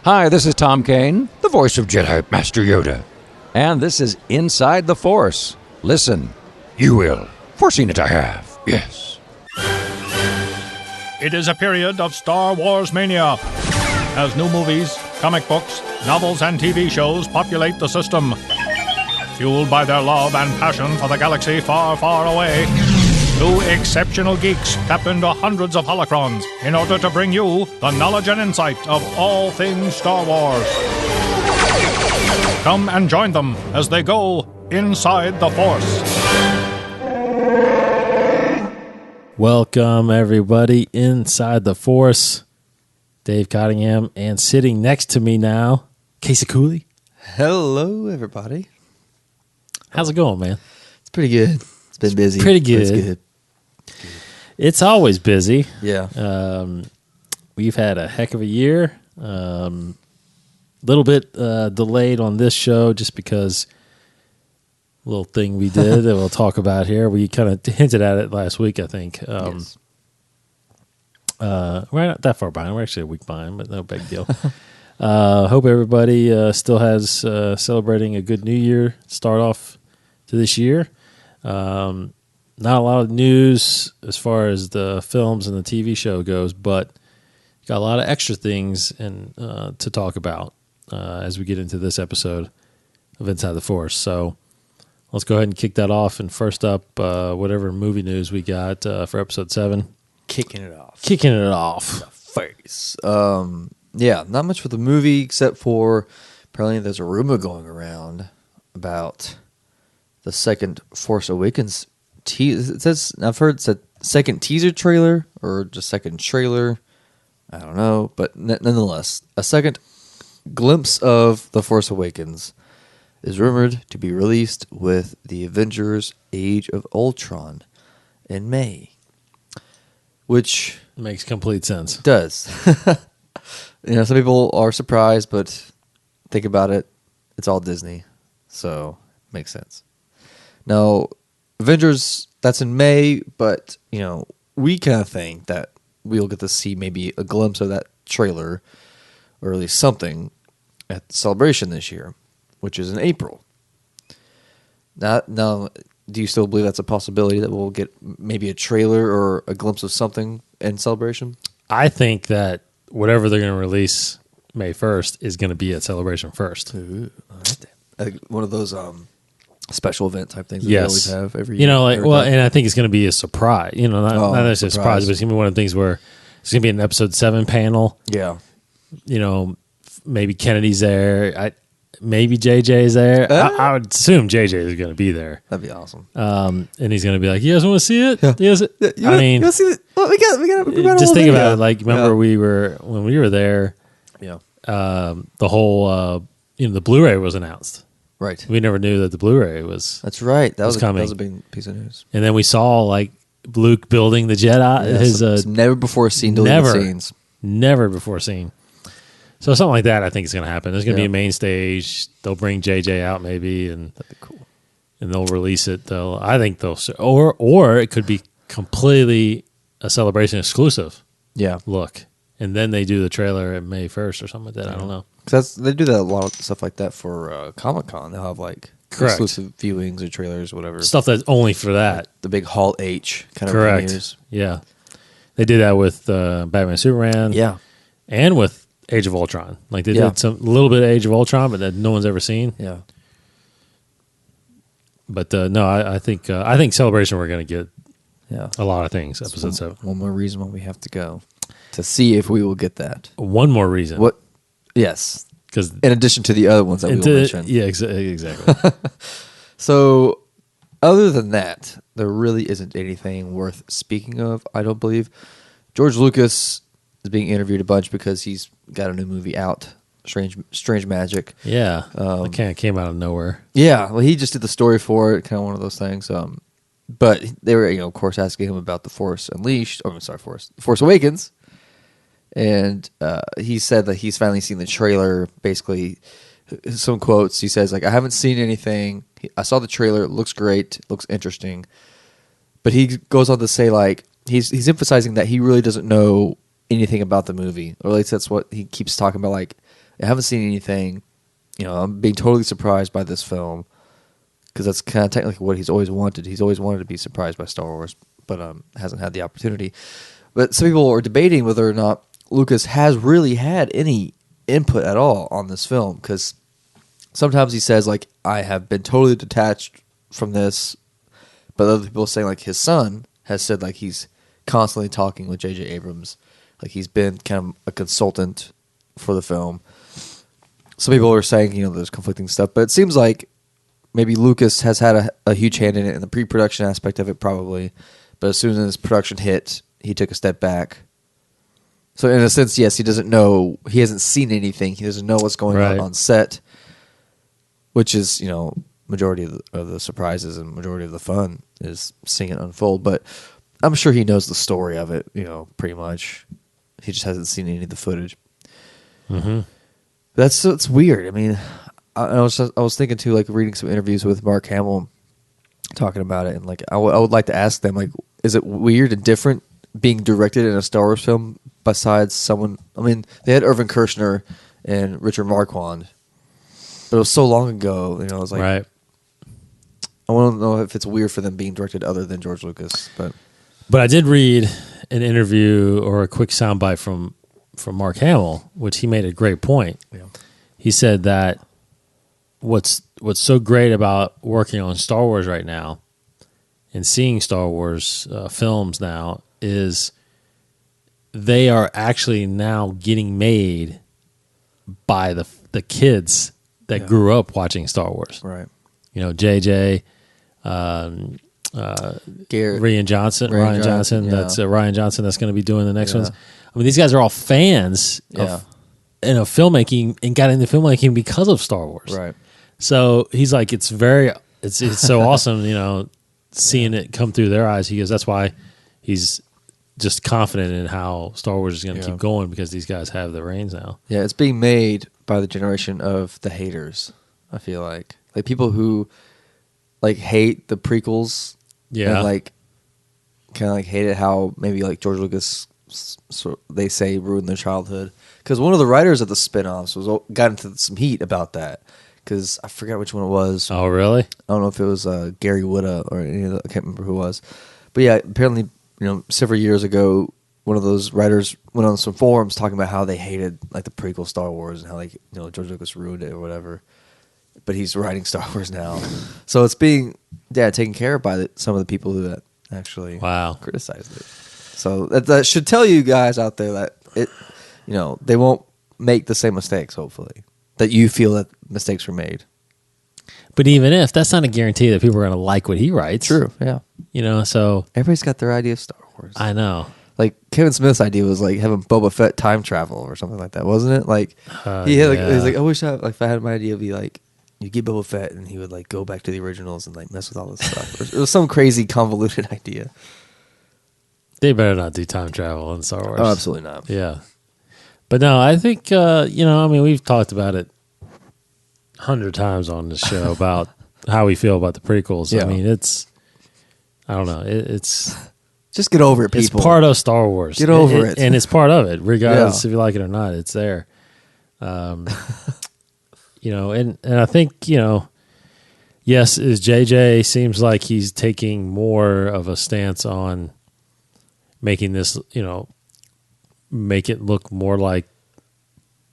Hi, this is Tom Kane, the voice of Jedi Master Yoda. And this is Inside the Force. Listen, you will. Foreseen it I have, yes. It is a period of Star Wars mania, as new movies, comic books, novels, and TV shows populate the system. Fueled by their love and passion for the galaxy far, far away, two exceptional geeks tap into hundreds of holocrons in order to bring you the knowledge and insight of all things Star Wars. Come and join them as they go inside the Force. Welcome, everybody, inside the Force. Dave Cottingham, and sitting next to me now, Casey Cooley. Hello, everybody. How's it going, man? It's pretty good. It's been busy. Pretty good. It's good. It's always busy. Yeah. We've had a heck of a year. Little bit delayed on this show just because little thing we did that we'll talk about here. We kind of hinted at it last week, I think. Yes. We're not that far behind. We're actually a week behind, but no big deal. Hope everybody still has celebrating a good New Year start off to this year. Not a lot of news as far as the films and the TV show goes, but got a lot of extra things to talk about as we get into this episode of Inside the Force. So let's go ahead and kick that off. And first up, whatever movie news we got for episode 7. Kicking it off. Face. Yeah, not much for the movie except for apparently there's a rumor going around about the second Force Awakens. It says, I've heard it's a second teaser trailer or just second trailer. I don't know, but nonetheless, a second glimpse of The Force Awakens is rumored to be released with the Avengers Age of Ultron in May. Which makes complete sense. Does. Some people are surprised, but think about it. It's all Disney, so it makes sense. Now, Avengers, that's in May, but, we kind of think that we'll get to see maybe a glimpse of that trailer, or at least something, at Celebration this year, which is in April. Now, do you still believe that's a possibility that we'll get maybe a trailer or a glimpse of something in Celebration? I think that whatever they're going to release May 1st is going to be at Celebration first. Ooh, all right. One of those special event type things that we always have every year. And I think it's going to be a surprise. Not necessarily a surprise, but it's going to be one of the things where it's going to be an episode 7 panel. Yeah. Maybe Kennedy's there. Maybe JJ's there. I would assume JJ is going to be there. That'd be awesome. And he's going to be like, "You guys want to see it? Yeah. You want to see it? We got just think about it. Like, remember when we were there? Yeah. The whole the Blu-ray was announced. Right. We never knew that the Blu-ray was. That's right. That was coming. That was a big piece of news. And then we saw like Luke building the Jedi. His never before seen deleted scenes. Never before seen. So something like that, I think is going to happen. There's going to be a main stage. They'll bring JJ out maybe, and that'd be cool. And they'll release it. I think they'll, or it could be completely a Celebration exclusive. Yeah, look, and then they do the trailer at May 1st or something like that. I don't know. Because they do that a lot of stuff like that for Comic-Con. They'll have like exclusive viewings or trailers, or whatever stuff that's only for that. Like the big Hall H kind of premieres. Yeah, they did that with Batman Superman. Yeah, and with Age of Ultron. Like they did a little bit of Age of Ultron, but that no one's ever seen. Yeah. But no, I think Celebration we're going to get a lot of things. Episode 7. One more reason why we have to go to see if we will get that. One more reason. What? Yes. Because in addition to the other ones that we will mention. Yeah, exactly. So, other than that, there really isn't anything worth speaking of. I don't believe George Lucas is being interviewed a bunch because he's got a new movie out, Strange Magic. Yeah, it kind of came out of nowhere. Yeah, well, he just did the story for it, kind of one of those things. But they were, of course, asking him about the Force Unleashed. Oh, I'm sorry, Force Awakens, and he said that he's finally seen the trailer. Basically, some quotes. He says, like, I haven't seen anything. I saw the trailer. It looks great. It looks interesting. But he goes on to say, like, he's emphasizing that he really doesn't know anything about the movie, or at least that's what he keeps talking about. Like, I haven't seen anything. I'm being totally surprised by this film because that's kind of technically what he's always wanted. He's always wanted to be surprised by Star Wars, but hasn't had the opportunity. But some people are debating whether or not Lucas has really had any input at all on this film, because sometimes he says, like, I have been totally detached from this, but other people are saying, like, his son has said, like, he's constantly talking with J.J. Abrams. Like, he's been kind of a consultant for the film. Some people are saying, there's conflicting stuff, but it seems like maybe Lucas has had a huge hand in it in the pre-production aspect of it, probably. But as soon as production hit, he took a step back. So in a sense, yes, he doesn't know. He hasn't seen anything. He doesn't know what's going on set, which is, majority of the surprises and majority of the fun is seeing it unfold. But I'm sure he knows the story of it, pretty much. He just hasn't seen any of the footage. Mm-hmm. It's weird. I mean, I was thinking too, like reading some interviews with Mark Hamill talking about it, and like I would like to ask them, like, is it weird and different being directed in a Star Wars film besides someone? I mean, they had Irvin Kershner and Richard Marquand, but it was so long ago. I was like, right. I want to know if it's weird for them being directed other than George Lucas, But I did read an interview or a quick soundbite from Mark Hamill, which he made a great point. Yeah. He said that what's so great about working on Star Wars right now and seeing Star Wars films now is they are actually now getting made by the kids that grew up watching Star Wars. right. JJ, Garrett, Ryan Johnson. Yeah. That's Ryan Johnson. That's going to be doing the next ones. I mean, these guys are all fans of filmmaking and got into filmmaking because of Star Wars. right. So he's like, it's so awesome, seeing it come through their eyes. He goes, that's why he's just confident in how Star Wars is going to keep going, because these guys have the reins now. Yeah, it's being made by the generation of the haters. I feel like people who like hate the prequels. Yeah, and like kind of like hated how maybe like George Lucas, they say, ruined their childhood, because one of the writers of the spin-offs got into some heat about that, because I forgot which one it was. Oh, really? I don't know if it was Gary Whitta or any of the, I can't remember who it was, but yeah, apparently several years ago, one of those writers went on some forums talking about how they hated like the prequel Star Wars and how like George Lucas ruined it or whatever. But he's writing Star Wars now, so it's being taken care of by some of the people who actually criticized it. So that should tell you guys out there that they won't make the same mistakes. Hopefully, that you feel that mistakes were made. But even if, that's not a guarantee that people are going to like what he writes. True. Yeah. So everybody's got their idea of Star Wars. I know. Like Kevin Smith's idea was like having Boba Fett time travel or something like that, wasn't it? Like he had he's like, I wish if I had my idea, it'd be like, you get Boba Fett and he would like go back to the originals and like mess with all this stuff. It was some crazy convoluted idea. They better not do time travel in Star Wars. Oh, absolutely not. Yeah. But no, I think, we've talked about it 100 times on this show about how we feel about the prequels. Yeah. I mean, I don't know. It's just get over it, people. It's part of Star Wars. Get over it. And it's part of it, regardless if you like it or not. It's there. And I think, yes, as JJ seems like he's taking more of a stance on making this, make it look more like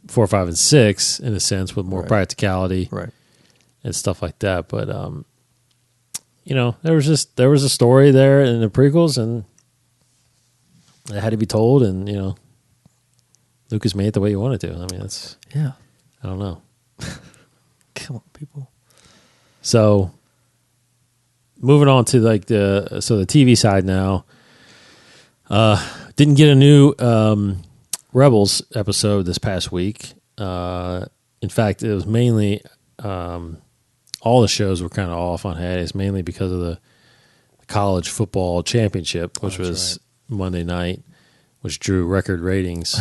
4, 5, and 6 in a sense, with more practicality, and stuff like that. But there was a story there in the prequels, and it had to be told, and Lucas made it the way he wanted to. I mean, I don't know. Come on, people. So, moving on to like the TV side now. Didn't get a new Rebels episode this past week. In fact, it was mainly all the shows were kind of off on hiatus, mainly because of the college football championship, which was Monday night, which drew record ratings.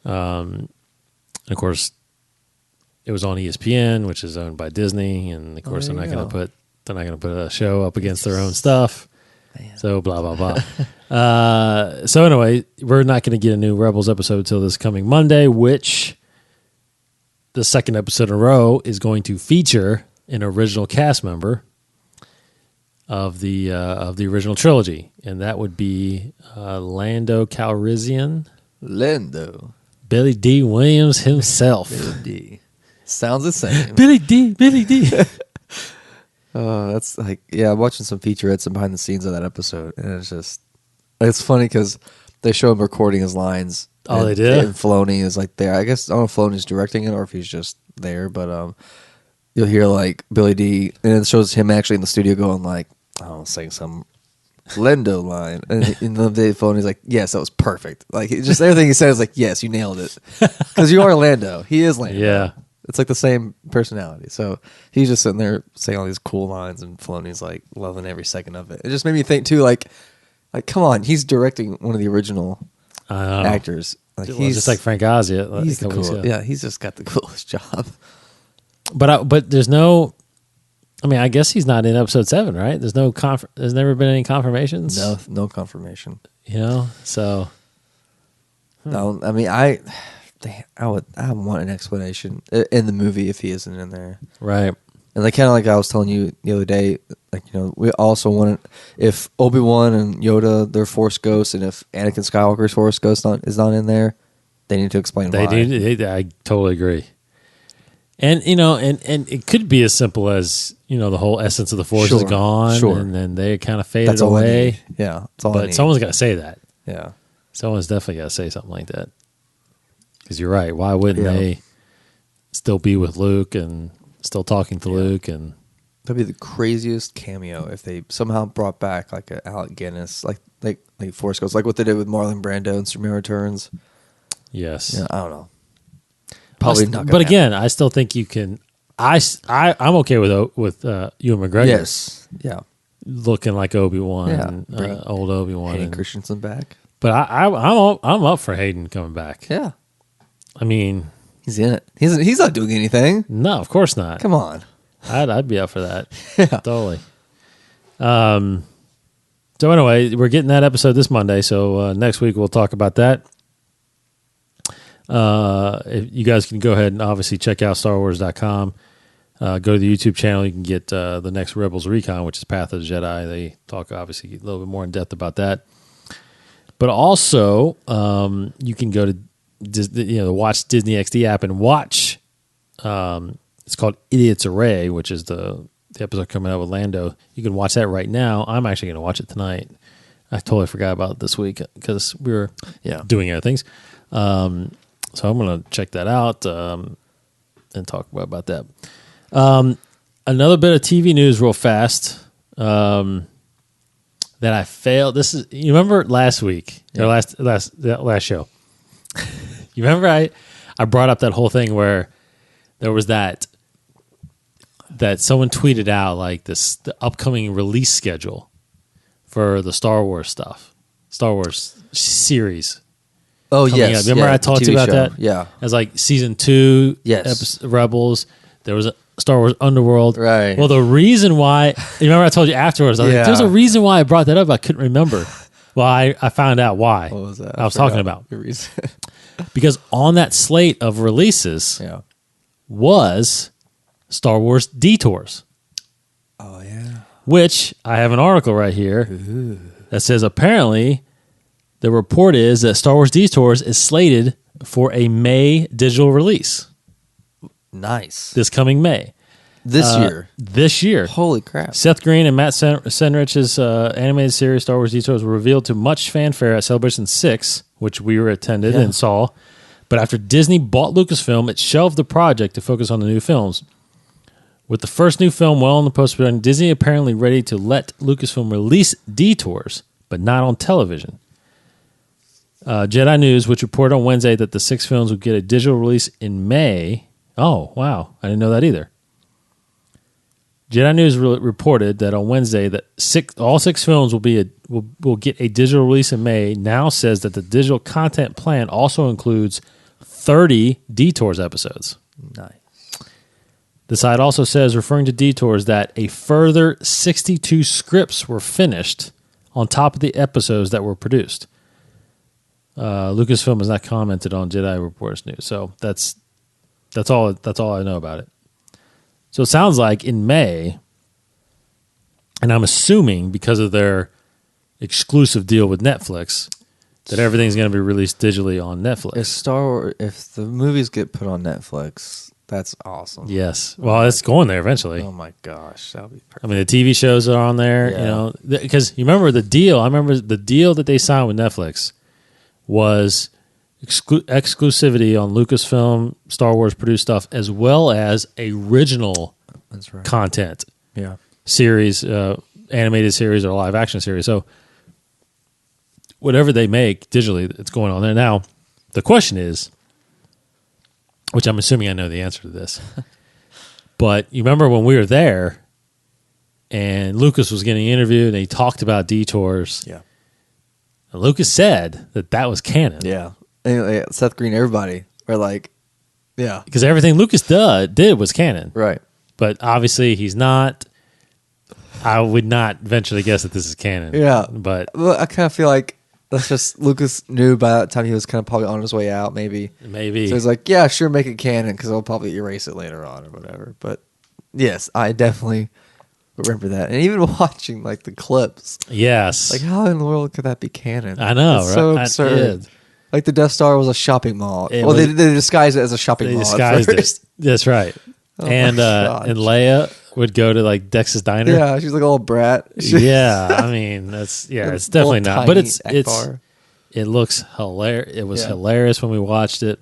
And of course, it was on ESPN, which is owned by Disney, and of course they're not going to put a show up against their own stuff. Man. So blah blah blah. So anyway, we're not going to get a new Rebels episode until this coming Monday, which the second episode in a row is going to feature an original cast member of the original trilogy, and that would be Lando Calrissian, Lando. Billy D. Williams himself. Billy D. Sounds the same. Billy D. That's like, yeah, I'm watching some featurettes and behind the scenes of that episode, and it's funny because they show him recording his lines. Oh, and, they did? And Filoni is like there. I guess I don't know if Filoni's directing it or if he's just there, but you'll hear like Billy D, and it shows him actually in the studio going like, I don't know, saying some Lendo line, and in the day Filoni's like, yes, that was perfect. Like just everything he said is like, yes, you nailed it, because you are Lando. He is Lando. Yeah. It's like the same personality. So he's just sitting there saying all these cool lines, and Filoni's like loving every second of it. It just made me think too, like come on, he's directing one of the original actors. Like He's just like Frank Oz. He's the cool. Yeah, he's just got the coolest job. But there's no. I mean, I guess he's not in episode 7, right? There's no there's never been any confirmations. No confirmation. You know, so No, I mean, I want an explanation in the movie if he isn't in there. right. And like kind of like I was telling you the other day, like we also want if Obi-Wan and Yoda they're Force ghosts, and if Anakin Skywalker's Force ghost is not in there, they need to explain why. I totally agree. And and it could be as simple as the whole essence of the Force is gone, and then they kind of faded That's all I away. need. Yeah, that's all I But need. someone's got to say that. Yeah, Someone's definitely got to say something like that. Because you're right. Why wouldn't Yeah. they still be with Luke and still talking to Luke? And that'd be the craziest cameo if they somehow brought back like a Alec Guinness, like Force ghosts, like what they did with Marlon Brando in Superman Returns. yes, Yeah, I don't know. Probably not. But again, I still think you can. I'm okay with Ewan McGregor. Yes, yeah. Looking like Obi-Wan, Yeah. old Obi-Wan. Hayden Christensen back. But I'm up for Hayden coming back. Yeah, I mean, he's in it. He's not doing anything. no, of course not. Come on. I'd be up for that. Yeah. Totally. So anyway, we're getting that episode this Monday. So next week we'll talk about that. If you guys can go ahead and obviously check out StarWars.com. Go to the YouTube channel. You can get the next Rebels Recon, which is Path of the Jedi. They talk obviously a little bit more in depth about that. But also, you can go to the Watch Disney XD app and watch. It's called Idiot's Array, which is the episode coming out with Lando. You can watch that right now. I'm actually going to watch it tonight. I totally forgot about it this week because we were doing other things. So I'm going to check that out and talk about that. Another bit of TV news real fast that I failed. You remember last week, or last show? You remember I brought up that whole thing where there was that someone tweeted out like the upcoming release schedule for the Star Wars stuff, Star Wars series. Oh, yes. Remember I talked to you about that? Yeah. As like season 2, Yes. Rebels. There was a Star Wars Underworld. Right. Well, the reason why, you remember I told you afterwards, I was like, there's a reason why I brought that up. I couldn't remember. Well, I found out why. What was that? I was talking about. Your reason. Because on that slate of releases was Star Wars Detours. Oh, yeah. Which I have an article right here that says apparently the report is that Star Wars Detours is slated for a May digital release. Nice. This coming May. This year. Holy crap. Seth Green and Matt Senrich's animated series Star Wars Detours were revealed to much fanfare at Celebration 6, which we were attended and saw. But after Disney bought Lucasfilm, it shelved the project to focus on the new films. With the first new film well in the post-production, Disney apparently ready to let Lucasfilm release Detours, but not on television. Jedi News, which reported on Wednesday that the 6 films would get a digital release in May. Oh, wow. I didn't know that either. Jedi News reported that on Wednesday that all 6 films will get a digital release in May. Now says that the digital content plan also includes 30 Detours episodes. Nice. The site also says, referring to Detours, that a further 62 scripts were finished on top of the episodes that were produced. Lucasfilm has not commented on Jedi Reports news, so that's That's all I know about it. So it sounds like in May, and I'm assuming because of their exclusive deal with Netflix, that everything's going to be released digitally on Netflix. If the movies get put on Netflix, that's awesome. Yes. Well, it's going there eventually. Oh my gosh, that'll be perfect. I mean, the TV shows are on there, Yeah. you know, because you remember the deal. I remember the deal that they signed with Netflix was exclusivity on Lucasfilm, Star Wars produced stuff, as well as original That's right. content, Yeah. series, animated series, or live action series. So whatever they make digitally, it's going on there. Now, the question is, which I'm assuming I know the answer to this, but you remember when we were there and Lucas was getting interviewed and he talked about detours. Yeah. And Lucas said that was canon. Yeah. Anyway, Seth Green, everybody were like, yeah. Because everything Lucas did was canon. Right. But obviously he's not. I would not venture to guess that this is canon. Yeah. But Well, I kind of feel like that's just Lucas knew by that time he was kind of probably on his way out, maybe. maybe. So he's like, yeah, sure, make it canon because I'll probably erase it later on or whatever. But yes, I definitely remember that. And even watching like the clips, Yes. like how in the world could that be canon? I know, It's right? so I absurd. did. Like the Death Star was a shopping mall. It Well, was- they disguised it as a shopping They mall. disguised at it. first. That's right. Oh and my gosh. and Leia would go to like Dex's Diner. Yeah, she's like a little brat. Yeah, I mean it's definitely not. But it looks hilarious. It was Yeah. hilarious when we watched it.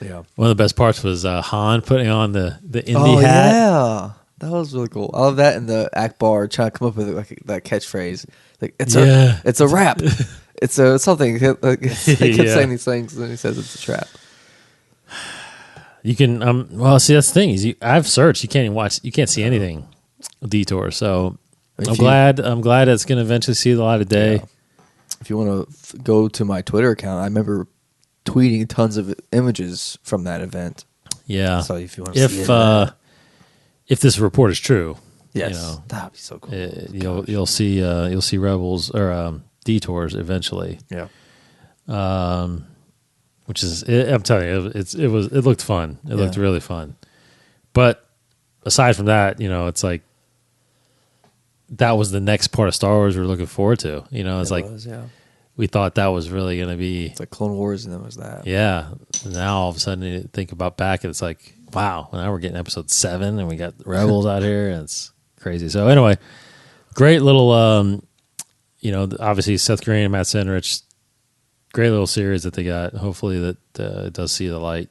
Yeah. One of the best parts was Han putting on the Indy Oh hat. yeah, that was really cool. I love that, and the Akbar trying to come up with like that catchphrase. Like it's Yeah. it's a rap. It's a something. Like, he kept Yeah. saying these things, and then he says it's a trap. You can well see that's the thing is I've searched. You can't even watch. You can't see anything detour. So If I'm you- glad it's going to eventually see the light of day. Yeah. If you want to go to my Twitter account, I remember tweeting tons of images from that event. Yeah. So if you want to see If this report is true, yes, you know, that'd be so cool. you'll see Rebels or detours eventually. Yeah, Which is I'm telling you, it looked fun. It looked Yeah. really fun. But aside from that, you know, it's like that was the next part of Star Wars we were looking forward to. You know, it's It like was, yeah. we thought that was really going to be. It's like Clone Wars, and then was that. Yeah. Now all of a sudden you think about back and it's like, wow, now we're getting episode 7 and we got Rebels out here and it's crazy. So anyway, great little, you know, obviously Seth Green and Matt Senrich, great little series that they got. Hopefully that it does see the light.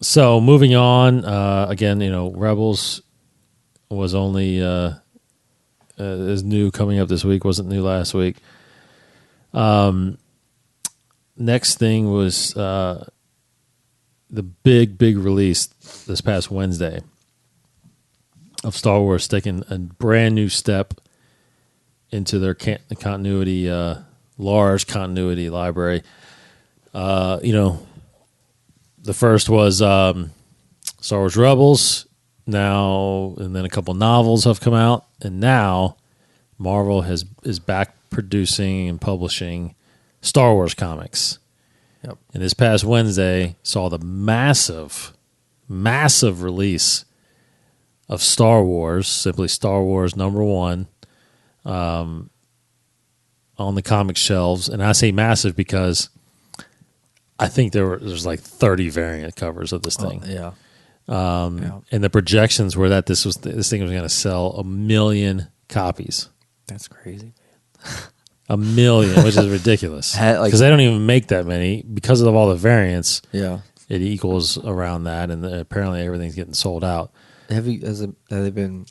So moving on, again, you know, Rebels was only is new coming up this week, wasn't new last week. Next thing was the big release this past Wednesday of Star Wars taking a brand new step into their continuity, large continuity library. You know, the first was Star Wars Rebels. Now, and then a couple novels have come out, and now Marvel is back producing and publishing Star Wars comics. Yep. And this past Wednesday saw the massive release of Star Wars, simply Star Wars #1, on the comic shelves. And I say massive because I think there's like 30 variant covers of this thing. Yeah. And the projections were that this thing was going to sell 1 million copies. That's crazy. 1 million, which is ridiculous. Because they don't even make that many. Because of all the variants, Yeah. it equals around that, and apparently everything's getting sold out. Have they been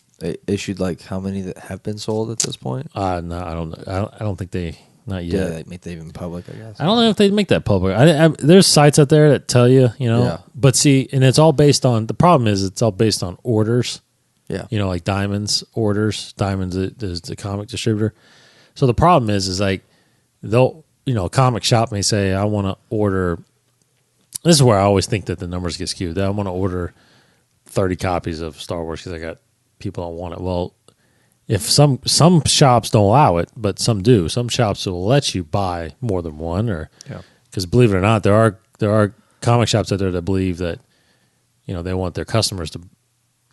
issued like how many that have been sold at this point? No, I don't know. I don't think they, not yet. Yeah, they make that even public, I guess. I don't know if they'd make that public. There's sites out there that tell you, you know. Yeah. But see, and it's all based on, the problem is it's all based on orders. Yeah. You know, like Diamond's orders. Diamond's is the comic distributor. So the problem is like they'll, you know, a comic shop may say, I want to order, this is where I always think that the numbers get skewed. I want to order 30 copies of Star Wars because I got people that want it. Well, if some shops don't allow it, but some do. Some shops will let you buy more than one, or because believe it or not, there are comic shops out there that believe that they want their customers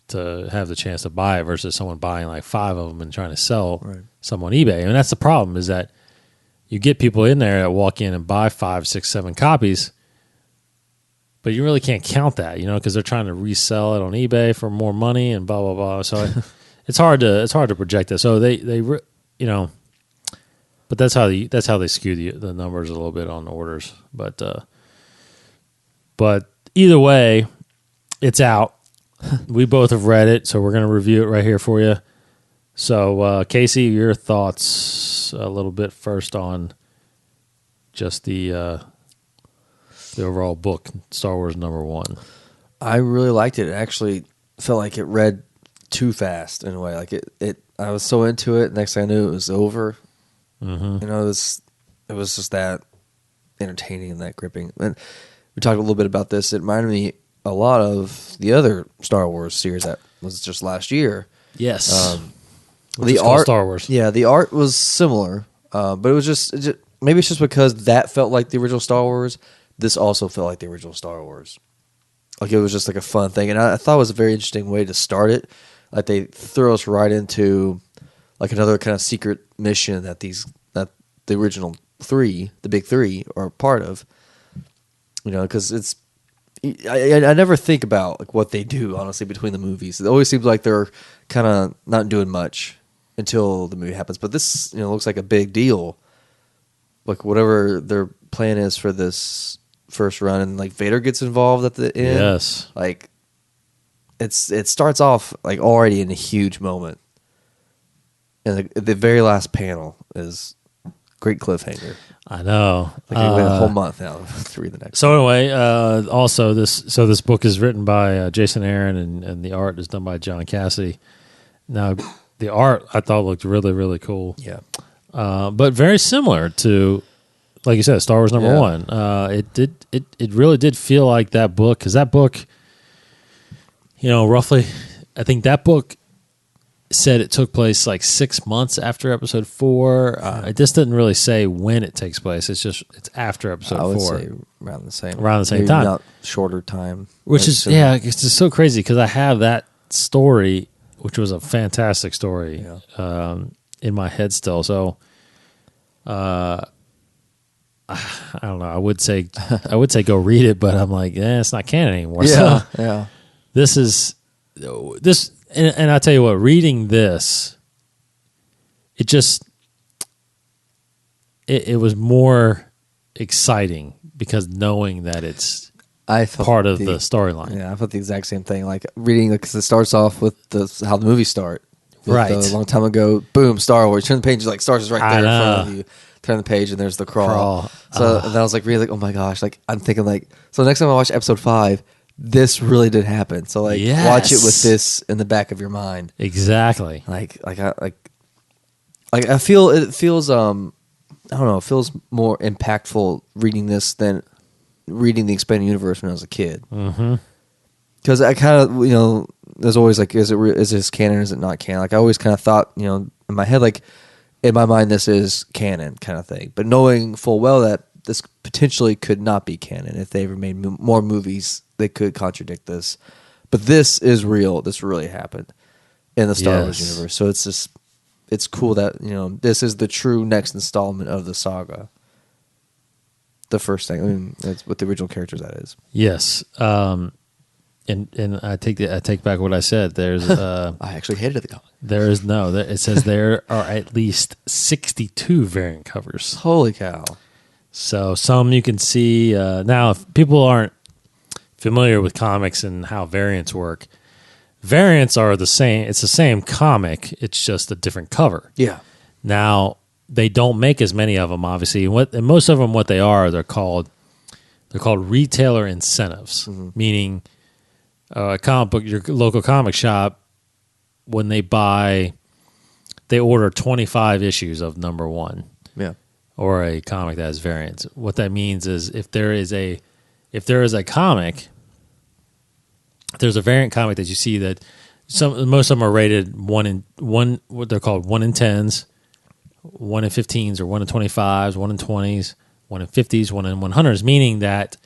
to have the chance to buy it versus someone buying like 5 of them and trying to sell some on eBay. And that's the problem, is that you get people in there that walk in and buy 5, 6, 7 copies, but you really can't count that, because they're trying to resell it on eBay for more money and blah blah blah. So it's hard to project it. So they but that's how they skew the numbers a little bit on orders. But either way, it's out. We both have read it, so we're going to review it right here for you. So, Casey, your thoughts a little bit first on just the overall book, Star Wars #1. I really liked it. It actually felt like it read too fast in a way. Like I was so into it. Next thing I knew, it was over. Mm-hmm. It was just that entertaining and that gripping. And we talked a little bit about this. It reminded me a lot of the other Star Wars series that was just last year. Yes. The art, Star Wars. Yeah, the art was similar, but it was just maybe it's just because that felt like the original Star Wars. This also felt like the original Star Wars. Like, it was just like a fun thing, and I thought it was a very interesting way to start it. Like, they throw us right into like another kind of secret mission that the original 3, the big 3, are part of. Because it's. I never think about like what they do, honestly, between the movies. It always seems like they're kind of not doing much until the movie happens. But this, looks like a big deal. Like, whatever their plan is for this first run, and like Vader gets involved at the end. Yes, like it starts off like already in a huge moment, and the very last panel is great cliffhanger. I know. Like, we wait a whole month now to read the next. So anyway, also this book is written by Jason Aaron, and the art is done by John Cassidy. Now, the art I thought looked really, really cool. Yeah, but very similar to, like you said, Star Wars #1. It really did feel like that book, because that book, roughly, I think that book said it took place like 6 months after episode 4. It just didn't really say when it takes place. It's after episode 4. I would say around the same Maybe time, not shorter time. Which is it's just so crazy, because I have that story, which was a fantastic story, in my head still. So, I don't know. I would say go read it, but I'm like, it's not canon anymore. Yeah, so yeah. This is this. And I tell you what, reading this, it was more exciting, because knowing that it's part of the storyline. Yeah, I felt the exact same thing. Like, reading, because it starts off with how the movies start. Right. A long time ago, boom, Star Wars. Turn the page, like, Star Wars is right there in front of you. Turn the page, and there's the crawl. So and then I was like, really, like, oh my gosh. Like, I'm thinking, like, so next time I watch episode 5, this really did happen. So, like, watch it with this in the back of your mind. Exactly. I feel it feels I don't know, it feels more impactful reading this than reading the expanded universe when I was a kid. Mm-hmm. Because I kind of, there's always like, is this canon? Is it not canon? Like, I always kind of thought, in my head, like, in my mind, this is canon kind of thing. But knowing full well that this potentially could not be canon, if they ever made more movies, they could contradict this. But this is real. This really happened in the Star Wars universe. So it's cool that, this is the true next installment of the saga. The first thing. I mean, that's with the original characters, that is. Yes. And I take back what I said. There's I actually hated the comic. It says there are at least 62 variant covers. Holy cow. So some you can see now. If people aren't familiar with comics and how variants work, variants are the same. It's the same comic. It's just a different cover. Yeah. Now, they don't make as many of them, obviously. And most of them, what they are, they're called retailer incentives, meaning a comic book, your local comic shop, when they order 25 issues of #1. Yeah. Or a comic that has variants. What that means is if there is a comic, if there's a variant comic that you see that most of them are rated what they're called 1 in 10s, 1 in 15s, or 1 in 25s, 1 in 20s, 1 in 50s, 1 in 100s, meaning that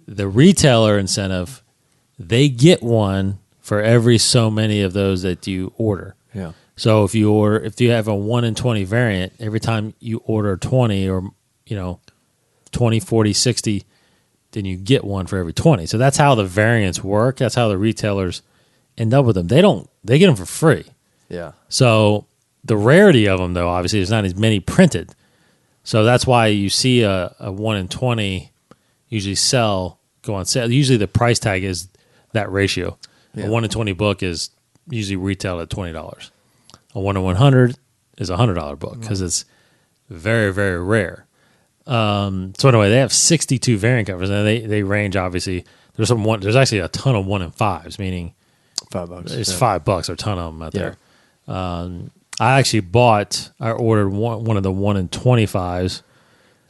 the retailer incentive, they get one for every so many of those that you order. Yeah. So if you have a 1 in 20 variant, every time you order 20 or 20, 40, 60, then you get one for every 20. So that's how the variants work. That's how the retailers end up with them. They get them for free. Yeah. So the rarity of them, though, obviously, there's not as many printed. So that's why you see a 1 in 20 usually go on sale. Usually the price tag is that ratio. Yeah. A 1 in 20 book is usually retailed at $20. A 1 in 100 is a $100 book because it's very, very rare. So anyway, they have 62 variant covers, and they range, obviously. There's actually a ton of 1 in 5s, meaning $5. it's $5. There's a ton of them out there. I ordered one of the 1 in 25s,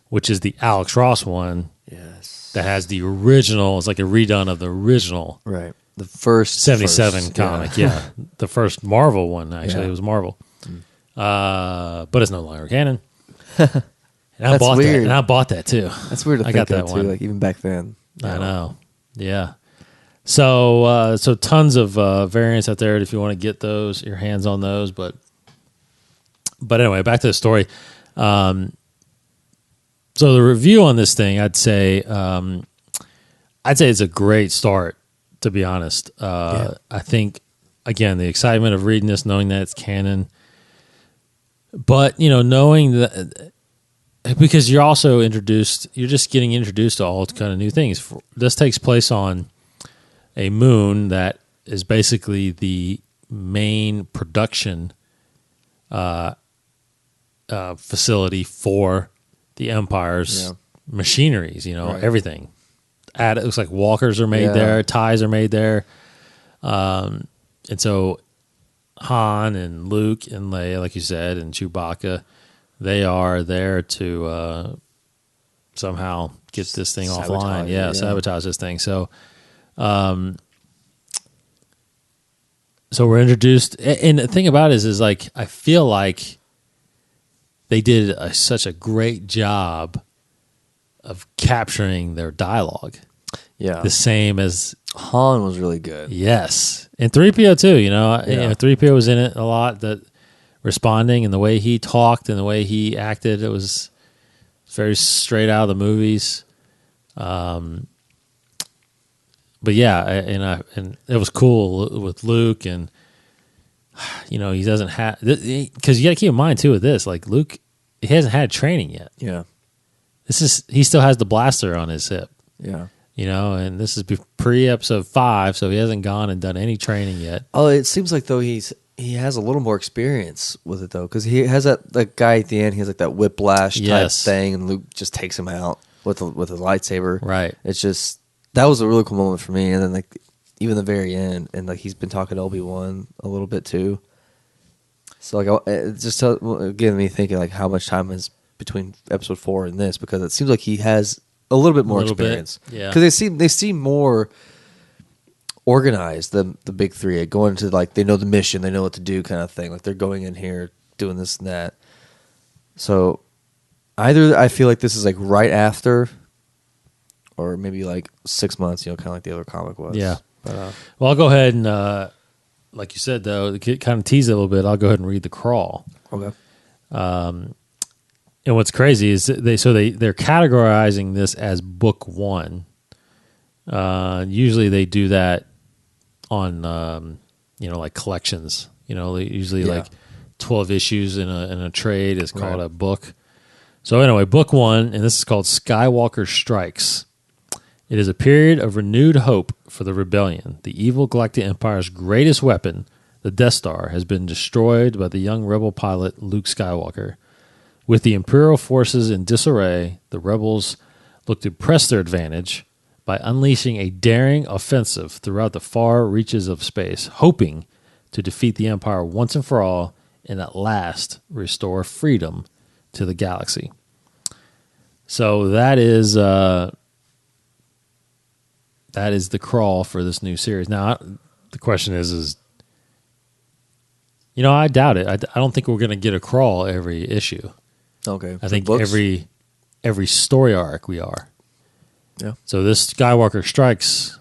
which is the Alex Ross one. Yes. That has the original. It's like a redone of the original. Right. The first 77 comic. Yeah. The first Marvel one, actually. Yeah. It was Marvel. But it's no longer canon. And I That's bought weird. that. And I bought that too. That's weird to I think got of, that too, one. like even back then. I know. Yeah. So tons of variants out there if you want to get those, your hands on those. But anyway, back to the story. So the review on this thing, I'd say it's a great start, to be honest. I think, again, the excitement of reading this, knowing that it's canon, but knowing that, because you're also just getting introduced to all kind of new things. This takes place on a moon that is basically the main production facility for the Empire's machineries, Right. everything. It looks like walkers are made there, ties are made there. And so Han and Luke and Leia, like you said, and Chewbacca, they are there to somehow get this thing offline. Sabotage this thing. So we're introduced. And the thing about it is like, I feel like they did such a great job of capturing their dialogue. Yeah. The same as Han was really good. Yes. And 3PO too, 3PO was in it a lot, that responding and the way he talked and the way he acted, it was very straight out of the movies. But yeah, and it was cool with Luke, and he doesn't have, because you got to keep in mind too with this, like Luke, he hasn't had training yet. Yeah. He still has the blaster on his hip. Yeah. And this is pre-episode 5, so he hasn't gone and done any training yet. Oh, it seems like though he has a little more experience with it though, because he has that guy at the end. He has like that whiplash type thing, and Luke just takes him out with a lightsaber. Right. It's just, that was a really cool moment for me. And then like even the very end, and like he's been talking to Obi-Wan a little bit too. So like it just getting me thinking like how much time is between episode 4 and this, because it seems like he has a little bit more experience. Yeah. Because they seem more organized, the big three, going to like, they know the mission, they know what to do kind of thing. Like they're going in here doing this and that. So either I feel like this is like right after, or maybe like 6 months, kind of like the other comic was. Yeah. But, Well, I'll go ahead and, like you said, though, to kind of tease it a little bit, I'll go ahead and read the crawl. okay. And what's crazy is they're categorizing this as book 1. Usually they do that on like collections. Usually like 12 issues in a trade is called a book. So anyway, book 1, and this is called Skywalker Strikes. It is a period of renewed hope for the rebellion. The evil Galactic Empire's greatest weapon, the Death Star, has been destroyed by the young rebel pilot Luke Skywalker. With the Imperial forces in disarray, the rebels look to press their advantage by unleashing a daring offensive throughout the far reaches of space, hoping to defeat the Empire once and for all and at last restore freedom to the galaxy. So that is the crawl for this new series. Now, the question is I doubt it. I don't think we're going to get a crawl every issue. Okay. I think books? every story arc we are. Yeah. So this Skywalker Strikes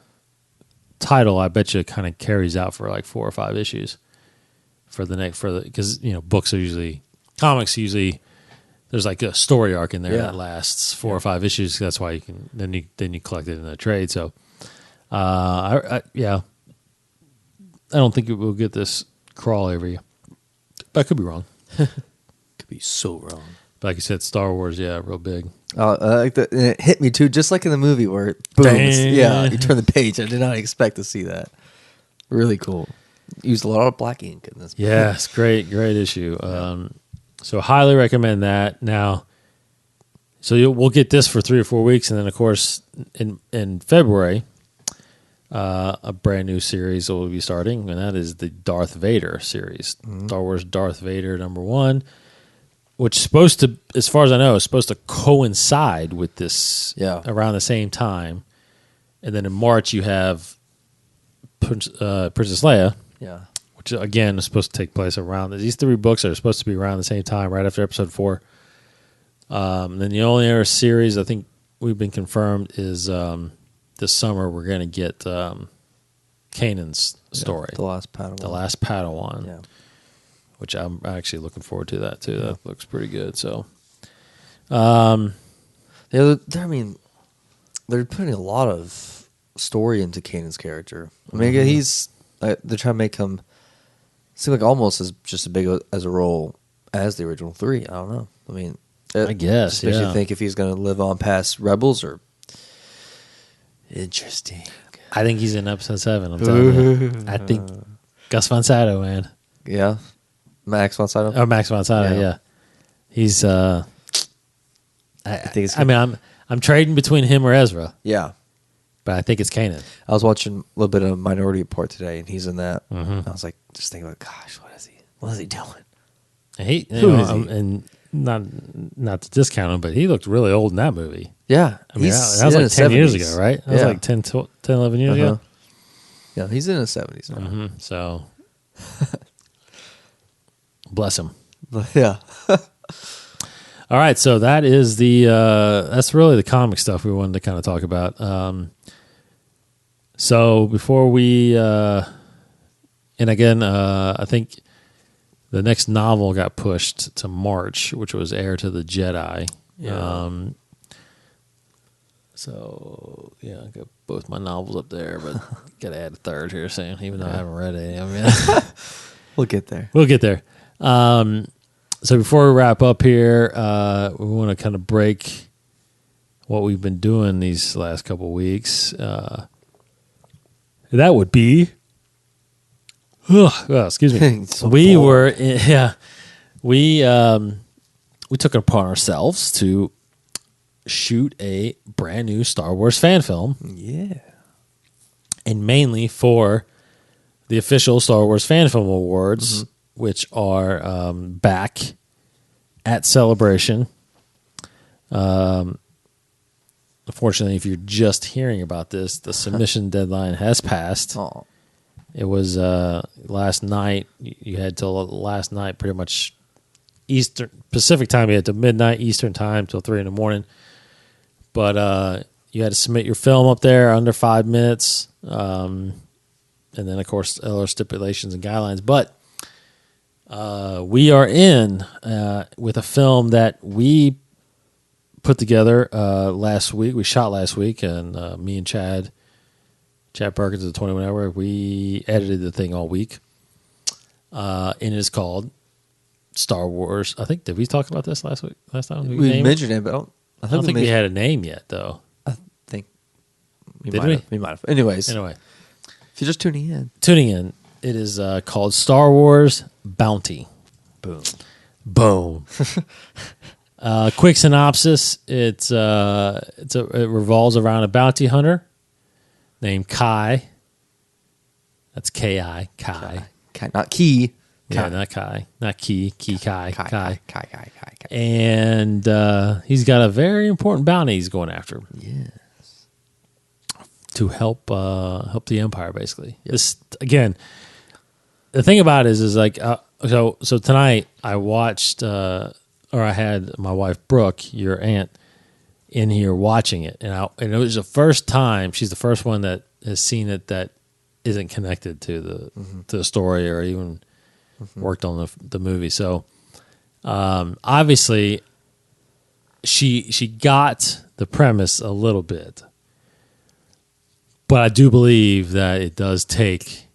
title, I bet you, kind of carries out for like 4 or 5 issues because books are usually comics. Usually, there's like a story arc in there that lasts 4 or 5 issues. That's why you can then you collect it in a trade. So, I don't think we'll get this crawl every. But I could be wrong. Could be so wrong. But like you said, Star Wars, real big. I like that. And it hit me too, just like in the movie where boom, you turn the page. I did not expect to see that. Really cool. Used a lot of black ink in this. Yeah, it's great issue. So highly recommend that. Now, so we'll get this for 3 or 4 weeks, and then of course in February, a brand new series will be starting, and that is the Darth Vader series, Star Wars Darth Vader #1. Which is supposed to, as far as I know, is supposed to coincide with this around the same time. And then in March, you have Princess Leia, which again is supposed to take place around. These 3 books are supposed to be around the same time, right after Episode 4. Then the only other series I think we've been confirmed is this summer we're going to get Kanan's story. The Last Padawan. Yeah. Which I'm actually looking forward to that too. That looks pretty good. So, they're putting a lot of story into Kanan's character. I mean, he's they're trying to make him seem like almost as just as big as a role as the original 3. I don't know. I mean, I guess especially think if he's going to live on past Rebels or interesting. I think he's in Episode 7. I'm telling you. I think Gus Van Sant, man. Yeah. Max von Sydow? Oh, Max von Sydow, yeah. He's I think it's I'm trading between him or Ezra. Yeah. But I think it's Kanan. I was watching a little bit of Minority Report today, and he's in that. I was like, just thinking about, gosh, what is he doing? Who is he? And not to discount him, but he looked really old in that movie. Yeah. I mean, that was like 10 years ago, right? That was like 10, 11 years ago. Yeah, he's in his 70s now. So, bless him. Yeah. All right, so that is that's really the comic stuff we wanted to kind of talk about. So before we, and again, I think the next novel got pushed to March, which was Heir to the Jedi. Yeah. So yeah, I got both my novels up there, but got to add a third here soon, even though I haven't read it. I mean, we'll get there. We'll get there. So before we wrap up here, we want to kind of break what we've been doing these last couple of weeks. That would be, excuse me. We took it upon ourselves to shoot a brand new Star Wars fan film. Yeah. And mainly for the official Star Wars Fan Film Awards, which are back at Celebration. Unfortunately, if you're just hearing about this, the submission deadline has passed. Oh. It was last night. You had till last night, pretty much Eastern Pacific time. You had to midnight Eastern time till 3 a.m. But you had to submit your film up there under 5 minutes, and then of course other stipulations and guidelines. But we are in with a film that we put together last week. We shot last week, and me and Chad Perkins of the 21 Hour, we edited the thing all week. And it's called Star Wars. I think, did we talk about this last time? We mentioned it, but I don't think we had a name yet, though. I think we Did might we? have. We might have. Anyways, Anyway, if you're just tuning in, it is called Star Wars Bounty. Boom. Quick synopsis: it revolves around a bounty hunter named Kai. That's K-I, Kai. Not Key. Yeah, not Kai. Not Kai. Kai. And he's got a very important bounty he's going after. Yes. To help the Empire, basically. This, again, the thing about it is like So tonight I watched, or I had my wife Brooke, your aunt, in here watching it, and it was the first time. She's the first one that has seen it that isn't connected to the story or even worked on the movie. So obviously, she got the premise a little bit, but I do believe that it does take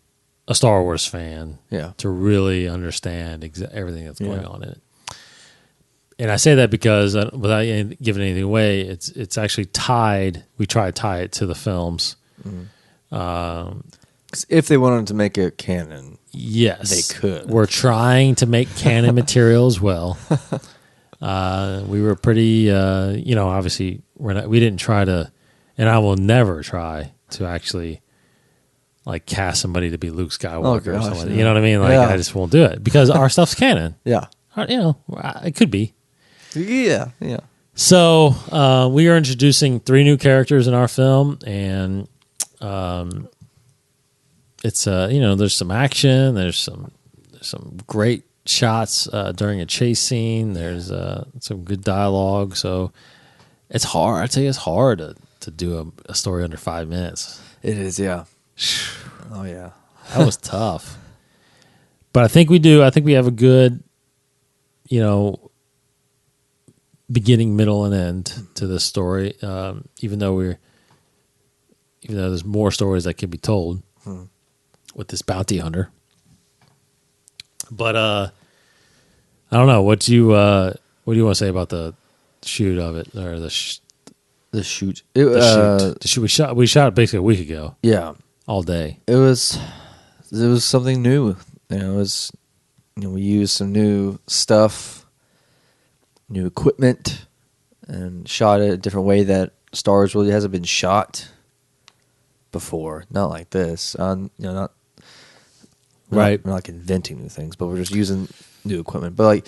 a Star Wars fan to really understand everything that's going on in it. And I say that because without giving anything away, it's actually tied. We try to tie it to the films. If they wanted to make it canon, yes, they could. We're trying to make canon material as well. We were pretty, obviously we didn't try to, and I will never try to actually like cast somebody to be Luke Skywalker or something. You know what I mean? Like I just won't do it because our stuff's canon. Yeah. It could be. Yeah. So we are introducing 3 new characters in our film, and it's there's some action, there's some great shots during a chase scene. There's some good dialogue. So it's hard. I tell you, it's hard to do a story under 5 minutes. It is, yeah. Oh yeah, that was tough. But I think we do. I think we have a good, beginning, middle, and end to this story. Even though there's more stories that can be told with this bounty hunter. But I don't know. What do you want to say about the shoot of it, or the shoot? The shoot. We shot it basically a week ago. Yeah, all day. It was something new. We used some new stuff, new equipment, and shot it a different way that Star Wars really hasn't been shot before. Not like this. Not right. We're not like inventing new things, but we're just using new equipment. But like,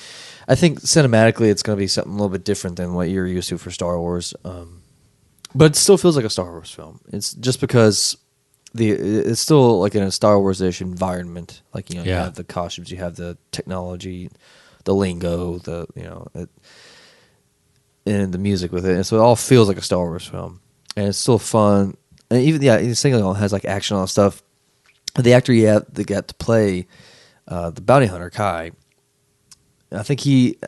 I think cinematically, it's going to be something a little bit different than what you're used to for Star Wars. But it still feels like a Star Wars film. It's just because it's still like in a Star Wars-ish environment. Like, you have the costumes, you have the technology, the lingo, and the music with it. And so it all feels like a Star Wars film. And it's still fun. And even, this thing has like action and all that stuff. The actor that got to play the bounty hunter, Kai, I think he,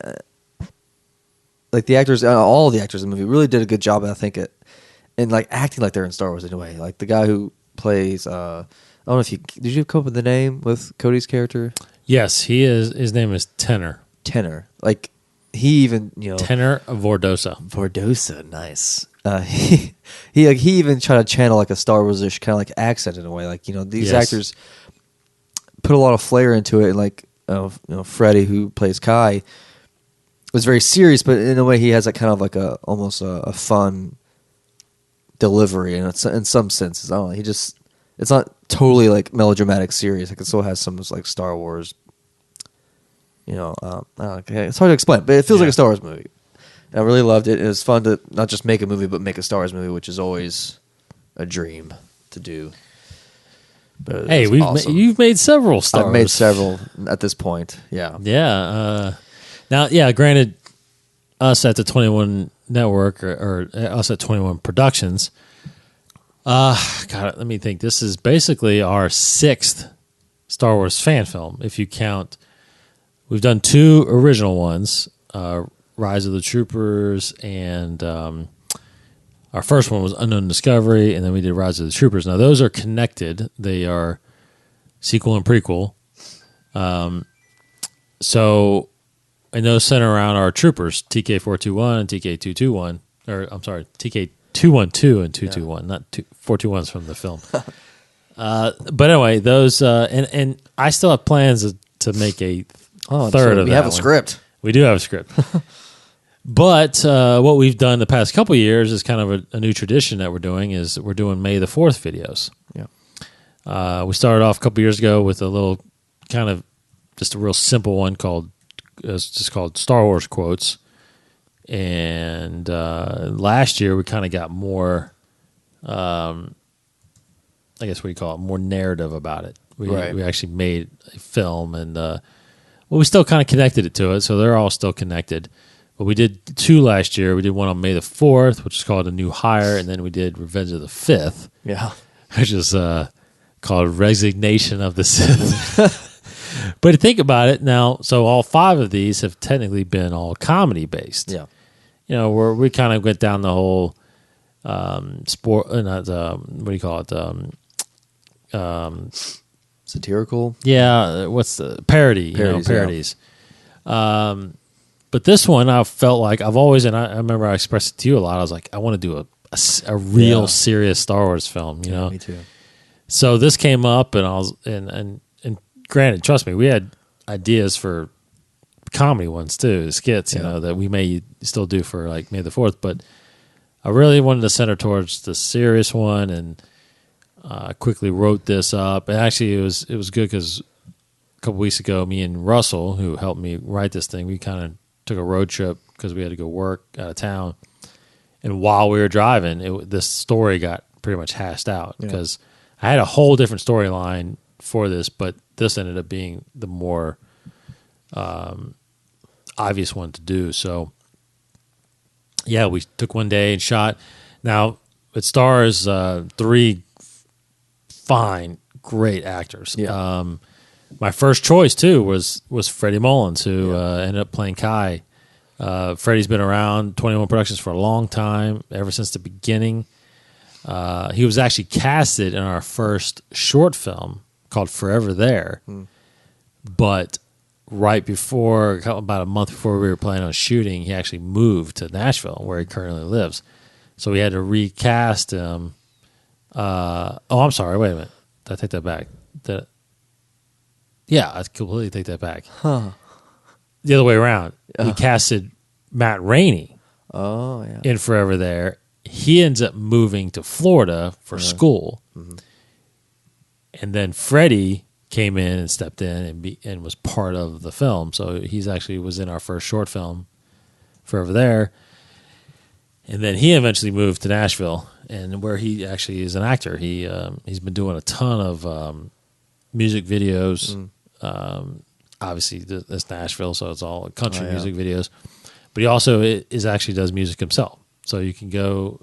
like the actors, all the actors in the movie really did a good job, I think, and like acting like they're in Star Wars in a way. Like the guy who plays, I don't know if did you come up with the name with Cody's character? Yes, he is. His name is Tenor. Like he even, Tenor Vordosa. Vordosa, nice. He even tried to channel like a Star Wars-ish kind of like accent in a way. Like, these actors put a lot of flair into it. And like, Freddie, who plays Kai, was very serious, but in a way he has that kind of like almost a fun delivery, and in some senses, I don't know. It's not totally like melodramatic serious. Like it still has some like Star Wars. It's hard to explain, but it feels like a Star Wars movie. And I really loved it. It was fun to not just make a movie, but make a Star Wars movie, which is always a dream to do. But hey, you've made several Star Wars. I've made several at this point. Yeah. Yeah. Now, granted, us at the 21 Network or us at 21 Productions, God, let me think. This is basically our 6th Star Wars fan film. If you count, we've done 2 original ones, Rise of the Troopers, and our first one was Unknown Discovery, and then we did Rise of the Troopers. Now, those are connected. They are sequel and prequel. And those center around our troopers, TK421 and TK221, or I'm sorry, TK212 and 221, not 421s from the film. But anyway, those, and I still have plans to make a third of that. We have a script. We do have a script. But what we've done the past couple of years is kind of a new tradition that we're doing May the 4th videos. Yeah. We started off a couple years ago with a little kind of just a real simple one called Star Wars Quotes. And last year we kind of got more, I guess what you call it, more narrative about it. We actually made a film, and Well, we still kind of connected it to it, so they're all still connected. But we did 2 last year. We did one on May the 4th, which is called A New Hire, and then we did Revenge of the 5th, Yeah. which is called Resignation of the Sith. But to think about it now, so all 5 of these have technically been all comedy based. Yeah. You know, where we kind of went down the whole sport, not what do you call it? Satirical. Yeah, what's the parody? Parodies, But this one, I felt like I've always, and I remember I expressed it to you a lot. I was like, I want to do a real serious Star Wars film. You know, Me too. So this came up, and I was, and granted, trust me, we had ideas for comedy ones too, skits, you know, that we may still do for like May the 4th, but I really wanted to center towards the serious one, and I quickly wrote this up. And actually, it was good because a couple weeks ago, me and Russell, who helped me write this thing, we kind of took a road trip because we had to go work out of town. And while we were driving, this story got pretty much hashed out because I had a whole different storyline for this, but this ended up being the more obvious one to do. So, yeah, we took one day and shot. Now, it stars 3 fine, great actors. Yeah. My first choice, too, was Freddie Mullins, who ended up playing Kai. Freddie's been around 21 Productions for a long time, ever since the beginning. He was actually casted in our first short film called Forever There. But right before, about a month before we were planning on shooting, he actually moved to Nashville, where he currently lives. So we had to recast him. I'm sorry. Wait a minute. Did I take that back? Yeah, I completely take that back. Huh. The other way around. We casted Matt Rainey in Forever There. He ends up moving to Florida for school. Mm-hmm. And then Freddie came in and stepped in and was part of the film. So he's actually was in our first short film, Forever There. And then he eventually moved to Nashville, and where he actually is an actor. He's been doing a ton of music videos. Obviously, it's Nashville, so it's all country music videos. But he also does music himself. So you can go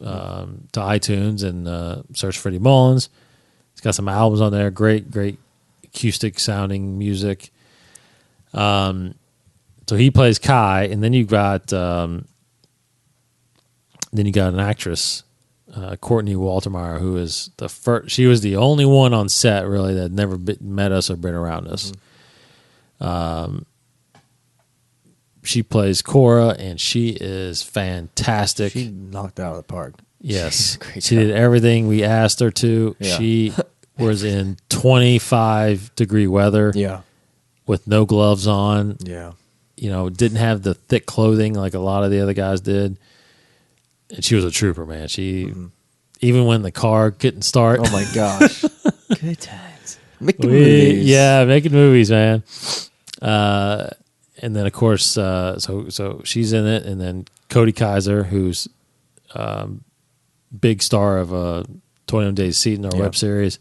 to iTunes and search Freddie Mullins. He's got some albums on there. Great acoustic sounding music. So he plays Kai, and then you got an actress, Courtney Waltermeyer, who is the first. She was the only one on set really that had never met us or been around us. She plays Cora, and she is fantastic. She knocked it out of the park. Yes, she did everything we asked her to. Yeah. She was in 25-degree weather. Yeah, with no gloves on. Yeah, didn't have the thick clothing like a lot of the other guys did. And she was a trooper, man. She even when the car couldn't start. Oh my gosh, good times. Making movies. Yeah, making movies, man. And then of course, so she's in it, and then Cody Kaiser, who's big star of 21 Days Seaton, our web series.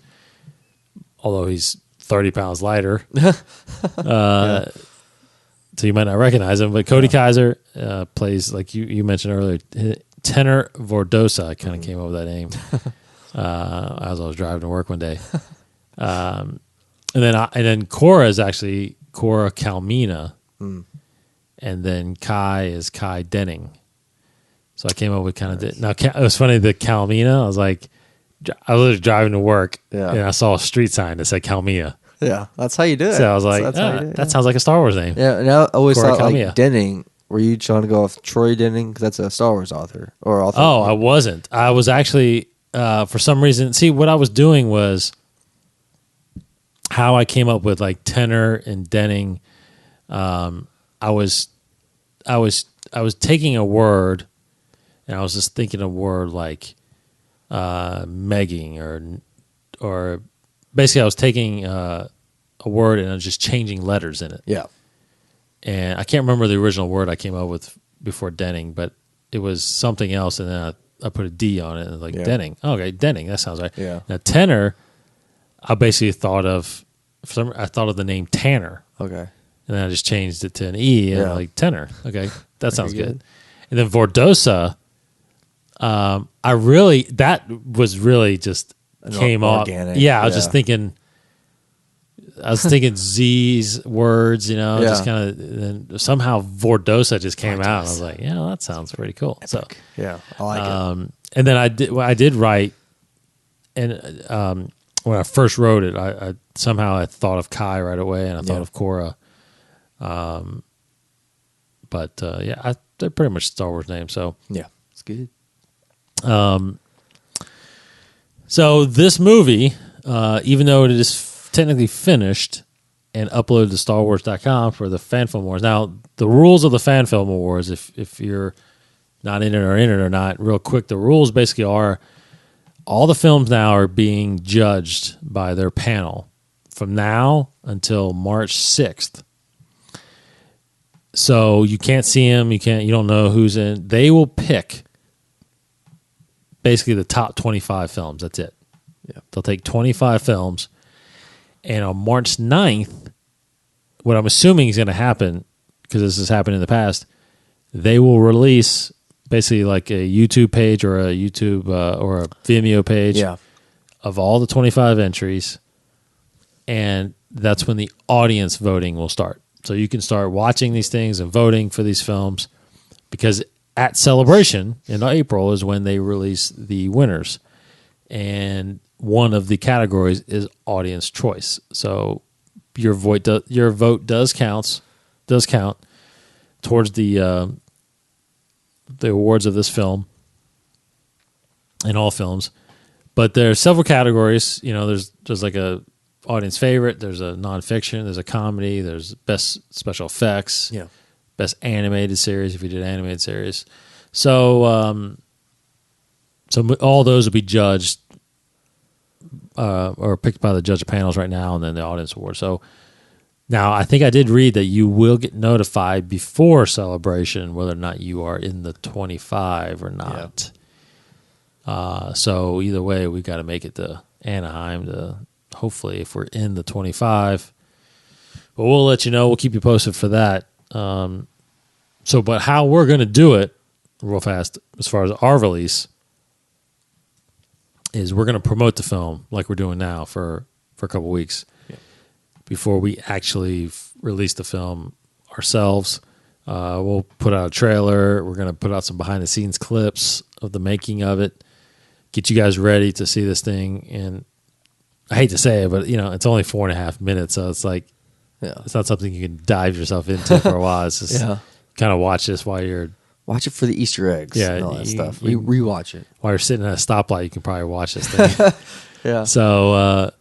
Although he's 30 pounds lighter, so you might not recognize him. But Cody Kaiser plays, like you mentioned earlier, Tenor Vordosa. I kind of came up with that name as I was driving to work one day. And then Cora is actually Cora Kalmina, and then Kai is Kai Denning. So I came up with kind of now. It was funny, the Kalmina. I was literally driving to work, and I saw a street sign that said Kalmina. Yeah, that's how you do it. So I was like, that sounds like a Star Wars name. Yeah, and I always Cora thought Kalmia. like Denning. Were you trying to go off Troy Denning? Because that's a Star Wars author or author. Oh, I wasn't. I was actually, for some reason, what I was doing was how I came up with like Tenor and Denning. I was taking a word, and I was just thinking a word like megging or basically I was taking a word and I was just changing letters in it. Yeah. And I can't remember the original word I came up with before Denning, but it was something else, and then I put a D on it, and like Denning. Okay, Denning, that sounds right. Yeah. Now Tenor, I basically thought of the name Tanner. Okay. And then I just changed it to an E, and Yeah. I'm like, tenor. Okay, that sounds Very good. And then Vordosa, that was really just came off. organic, Yeah, I was just yeah. thinking. I was thinking Z's words, just Yeah. kind of. Then somehow Vordosa just came out. And I was like, yeah, that sounds pretty cool. So, Yeah, I like it. and then I did write, and when I first wrote it, I somehow I thought of Kai right away, and I thought Yeah. of Korra. They're pretty much Star Wars names. So, Yeah, it's good. so this movie, even though it is technically finished and uploaded to StarWars.com for the Fan Film Awards. Now, the rules of the Fan Film Awards, if you're not in it or not, real quick, the rules basically are all the films now are being judged by their panel from now until March 6th. So you can't see them, you don't know who's in. They will pick basically the top 25 films. That's it. Yeah. They'll take 25 films, and on March 9th, what I'm assuming is going to happen, because this has happened in the past, they will release basically like a YouTube page or a YouTube or a Vimeo page Yeah. of all the 25 entries, and that's when the audience voting will start. So you can start watching these things and voting for these films, because at Celebration in April is when they release the winners, and one of the categories is audience choice. So your vote does count towards the awards of this film and all films. But there are several categories. There's like a audience favorite. There's a nonfiction. There's a comedy. There's best special effects. Yeah. Best animated series if you did animated series. So all those will be judged or picked by the judge panels right now, and then the audience award. So now I think I did read that you will get notified before Celebration whether or not you are in the 25 or not. So either way, we got to make it to Anaheim to hopefully if we're in the 25. But we'll let you know. We'll keep you posted for that. But how we're going to do it real fast as far as our release is we're going to promote the film like we're doing now for a couple weeks before we actually release the film ourselves. We'll put out a trailer. We're going to put out some behind the scenes clips of the making of it, get you guys ready to see this thing. And I hate to say it, but it's only 4.5 minutes. So it's like, it's not something you can dive yourself into for a while. It's just kind of watch this while you're Watch it for the Easter eggs and all that stuff. Rewatch it. while you're sitting at a stoplight. You can probably watch this thing. Yeah. So,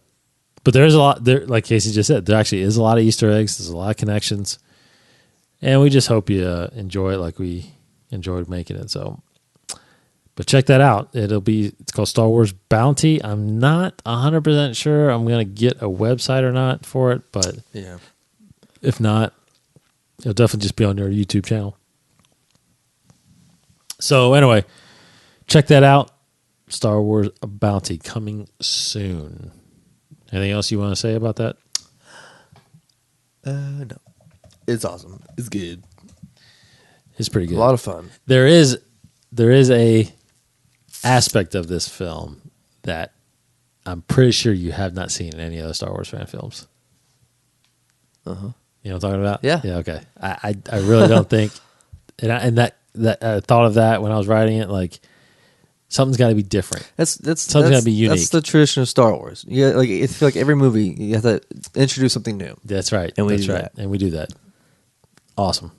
but there's a lot there. Like Casey just said, there actually is a lot of Easter eggs. There's a lot of connections, and we just hope you enjoy it like we enjoyed making it. So, but check that out. It's called Star Wars Bounty. I'm not 100% sure I'm going to get a website or not for it, but if not, it'll definitely just be on your YouTube channel. So anyway, check that out. Star Wars Bounty coming soon. Anything else you want to say about that? No. It's awesome. It's good. It's pretty good. A lot of fun. There is a aspect of this film that I'm pretty sure you have not seen in any other Star Wars fan films. Uh-huh. You know what I'm talking about? Yeah. Yeah, okay. I really don't think and that I thought of that when I was writing it, like something's got to be different. Something's got to be unique. That's the tradition of Star Wars. Yeah, like I feel like every movie you have to introduce something new. That's right. And we That's do right. that. And we do that. Awesome.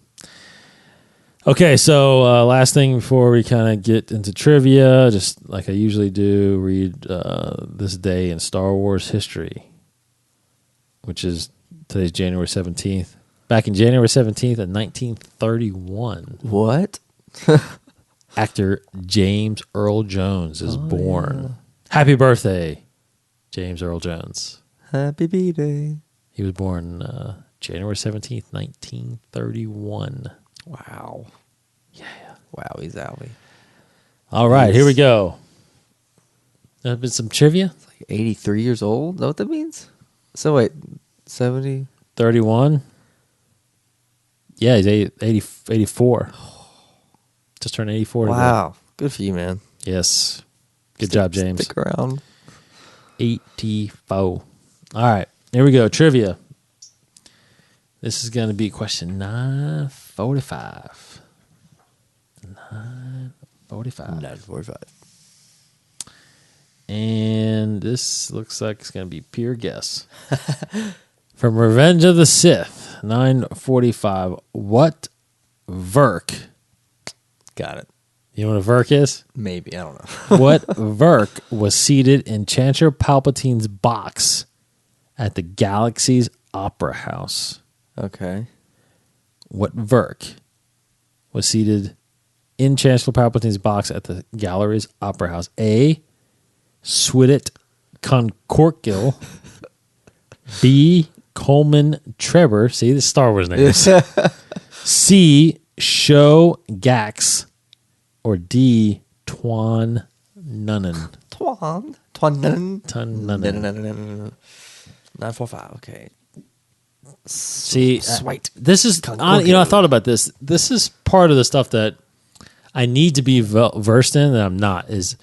Okay, so last thing before we kind of get into trivia, just like I usually do, read this day in Star Wars history, which is today's January 17th. Back in January 17th of 1931. What? Actor James Earl Jones is born. Yeah. Happy birthday, James Earl Jones. Happy B-Day. He was born January 17th, 1931. Wow. Yeah. Wowie zowie. All right, here we go. There's been some trivia. It's like 83 years old? Is that what that means? So wait, 70? 31. Yeah, he's 84. Just turned 84. today. Wow. Good for you, man. Yes. Good job, James. Stick around. 84. All right. Here we go. Trivia. This is going to be question 945. 945. 945. And this looks like it's going to be pure guess. From Revenge of the Sith, 945. What Verk? Got it. You know what a Verk is? Maybe. I don't know. What Verk was seated in Chancellor Palpatine's box at the Galaxy's Opera House? Okay. What Verk was seated in Chancellor Palpatine's box at the Gallery's Opera House? A. Swidit Concorkil. B. Coleman Trevor. See, the Star Wars names. C. Show Gax. Or D. Twan Nunnan. Twan Nunnan. 945. Okay. See, Sweet. this is, I thought about this. This is part of the stuff that I need to be versed in that I'm not, is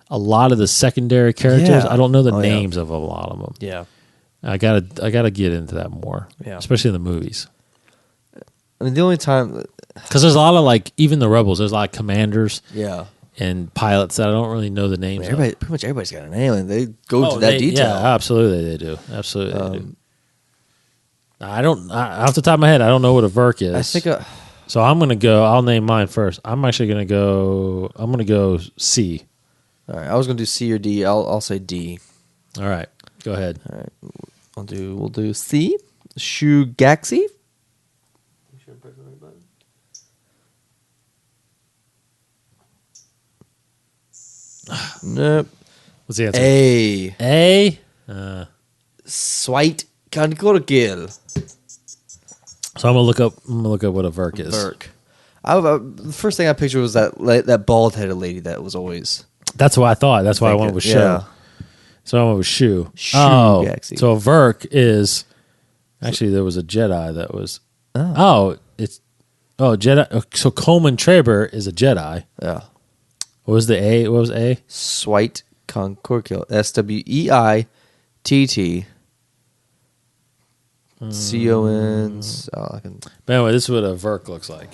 a lot of the secondary characters. Yeah. I don't know the Oh, yeah. names of a lot of them. Yeah. I gotta get into that more, Yeah. especially in the movies. I mean, the only time. Because there's a lot of, like, even the Rebels, there's a lot of commanders Yeah. and pilots that I don't really know the names of. Pretty much everybody's got an alien. They go to that detail. Yeah, absolutely they do. Absolutely they do. Off the top of my head, I don't know what a Verk is. I think. So I'm going to go, I'll name mine first. I'm actually going to go C. All right. I was gonna do C or D. I'll say D. All right, go ahead. All right. We'll do C. Shugaxi. Nope. What's the answer? A. A. Swite Concorkil. So I'm gonna look up what a Verk is. Burke. The first thing I pictured was that bald-headed lady that was always. That's what I thought. That's why I went with show. Yeah. So I went with shoe. Shoe, Gaxi. So a Verk is actually there was a Jedi that was. Jedi. So Coleman Traber is a Jedi. Yeah. What was the A? What was A? Swite Concorkil. SWEITT. CONs. Oh, I can. But anyway, this is what a Verk looks like.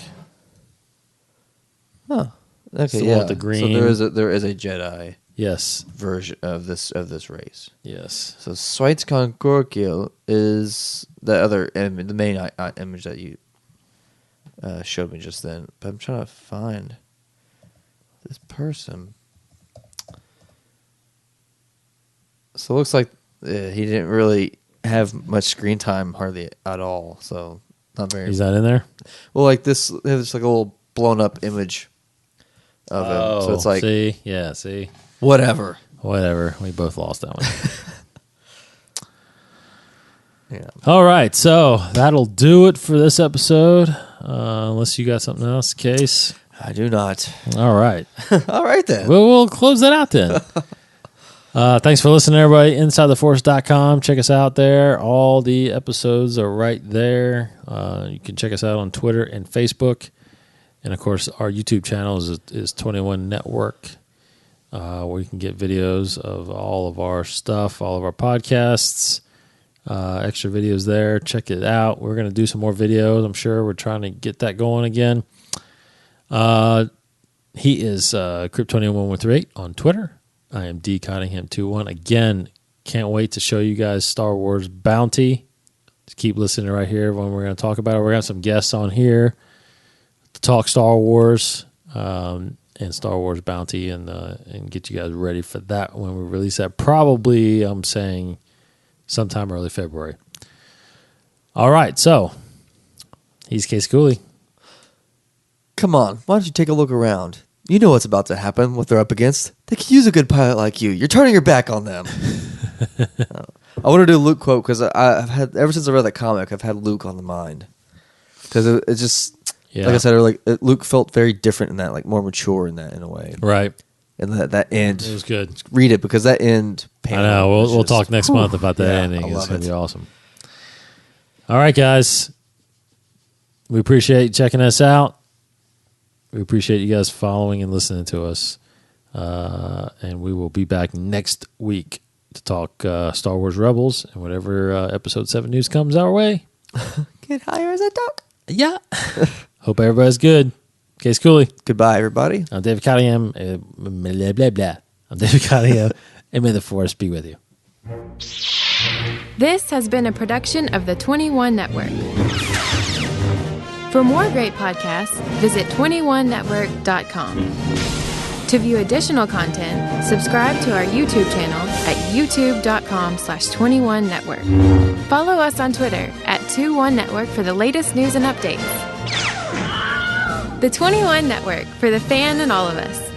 Huh. Okay, the yeah. one with the green. So there is a Jedi Yes. version of this race. Yes. So Swite Concorkil is the main image that you showed me just then. But I'm trying to find this person. So it looks like he didn't really have much screen time hardly at all. So not very. He's not in there? Well, like this, there's like a little blown up image of him. So it's like see. whatever. Whatever. We both lost that one. Yeah. All right, so that'll do it for this episode. Unless you got something else, Case. I do not. All right. All right then. We'll close that out then. Thanks for listening, everybody. InsideTheForce.com. Check us out there. All the episodes are right there. You can check us out on Twitter and Facebook. And, of course, our YouTube channel is 21 Network, where you can get videos of all of our stuff, all of our podcasts, extra videos there. Check it out. We're going to do some more videos. I'm sure we're trying to get that going again. He is Kryptonian1138 on Twitter. I am D Cottingham21. Again, can't wait to show you guys Star Wars Bounty. Just keep listening right here when we're going to talk about it. We're going to have some guests on here to talk Star Wars and Star Wars Bounty and get you guys ready for that when we release that. Probably, I'm saying, sometime early February. All right, so he's Case Cooley. Come on, why don't you take a look around? You know what's about to happen, what they're up against. They could use a good pilot like you. You're turning your back on them. I want to do a Luke quote because I've had, ever since I read that comic, I've had Luke on the mind. Because it just, like I said, Luke felt very different in that, like more mature in that in a way. Right. And that end. It was good. Read it because that end panel. I know. We'll talk next month about that ending. It's going to be awesome. All right, guys. We appreciate you checking us out. We appreciate you guys following and listening to us. And we will be back next week to talk Star Wars Rebels and whatever Episode 7 news comes our way. Get higher as a dog. Yeah. Hope everybody's good. Case Cooley. Goodbye, everybody. I'm David Cottingham. Blah, blah, blah. I'm David Cottingham. And may the Force be with you. This has been a production of the 21 Network. For more great podcasts, visit 21network.com. To view additional content, subscribe to our YouTube channel at youtube.com/21network. Follow us on Twitter at 21network for the latest news and updates. The 21 Network, for the fan and all of us.